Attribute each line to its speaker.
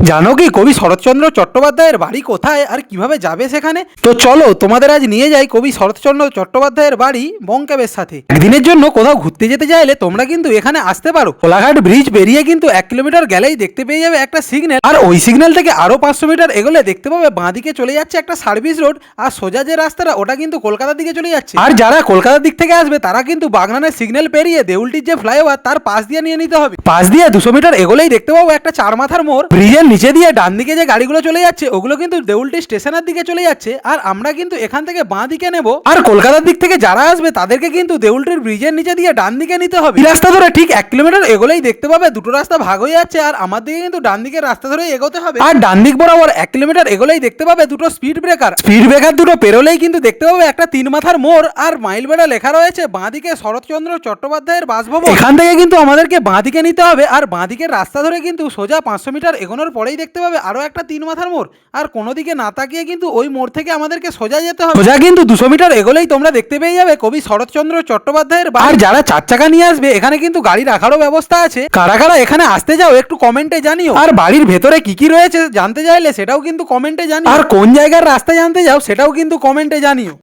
Speaker 1: জানো কি কবি শরৎচন্দ্র চট্টোপাধ্যায়ের বাড়ি কোথায় আর কিভাবে যাবে সেখানে? তো চলো তোমাদের আজ নিয়ে যাই কবি শরৎচন্দ্র চট্টোপাধ্যায়ের বাড়ি মঙ্কেবের সাথে। একদিনের জন্য কোথাও ঘুরতে যেতে চাইলে তোমরা কিন্তু এখানে আসতে পারো। কোলাঘাট ব্রিজ পেরিয়ে কিন্তু 1 কিলোমিটার গেলেই দেখতে পেয়ে যাবে একটা সিগন্যাল, আর ওই সিগন্যাল থেকে আরো 500 মিটার এগোলে দেখতে পাবে বাঁদিকে চলে যাচ্ছে একটা সার্ভিস রোড, আর সোজা যে রাস্তাটা ওটা কিন্তু কলকাতার দিকে চলে যাচ্ছে। আর যারা কলকাতার দিক থেকে আসবে তারা কিন্তু বাগনানের সিগন্যাল পেরিয়ে দেউলটির যে ফ্লাইওভার তার পাশ দিয়ে নিয়ে নিতে হবে। পাশ দিয়ে 200 মিটার এগোলেই দেখতে পাবো একটা 4 মাথার মোড়। ব্রিজের নিচে দিয়ে ডান দিকে যে গাড়িগুলো চলে যাচ্ছে ওগুলো কিন্তু দেউলটি স্টেশনের দিকে চলে যাচ্ছে, আর আমরা কিন্তু এখান থেকে বাঁ দিকে নেব। আর কলকাতার দিক থেকে যারা আসবে তাদেরকে কিন্তু দেউলটির ব্রিজের নিচে দিয়ে ডান দিকে নিতে হবে। এই রাস্তা ধরে ঠিক 1 কিলোমিটার এগোলেই দেখতে পাবে দুটো রাস্তা ভাগ হয়ে যাচ্ছে, আর আমার দিকে কিন্তু ডান দিকের রাস্তা ধরে এগোতে হবে। আর ডান দিক বরাবর 1 কিলোমিটার এগোলেই দেখতে পাবে দুটো স্পিড ব্রেকার। স্পিড ব্রেকার দুটো পেরোলেই কিন্তু দেখতে পাবে একটা 3 মাথার মোড়, আর মাইল বেড়া লেখা রয়েছে বাঁ দিকে শরৎচন্দ্র চট্টোপাধ্যায়ের বাসভবন। এখান থেকে কিন্তু আমাদেরকে বাঁ দিকে নিতে হবে, আর বাঁ দিকের রাস্তা ধরে কিন্তু সোজা 500 মিটার এগোনোর পরেই দেখতে পাবে আরো একটা 3 মাথার মোড়, আর কোনো দিকে না তাকিয়ে কিন্তু ওই মোড় থেকে আমাদেরকে সোজা যেতে হবে। সোজা কিন্তু 200 মিটার এগোলেই তোমরা দেখতে পেয়ে যাবে কবি শরৎচন্দ্র চট্টোপাধ্যায়ের বাড়ি। আর যারা 4 চাকা নিয়ে আসবে এখানে কিন্তু গাড়ি রাখারও ব্যবস্থা আছে। কারা কারা এখানে আসতে যাও একটু কমেন্টে জানিও। আর বাড়ির ভেতরে কি কি রয়েছে জানতে চাইলে সেটাও কিন্তু কমেন্টে জানিও। আর কোন জায়গার রাস্তা জানতে যাও সেটাও কিন্তু কমেন্টে জানিও।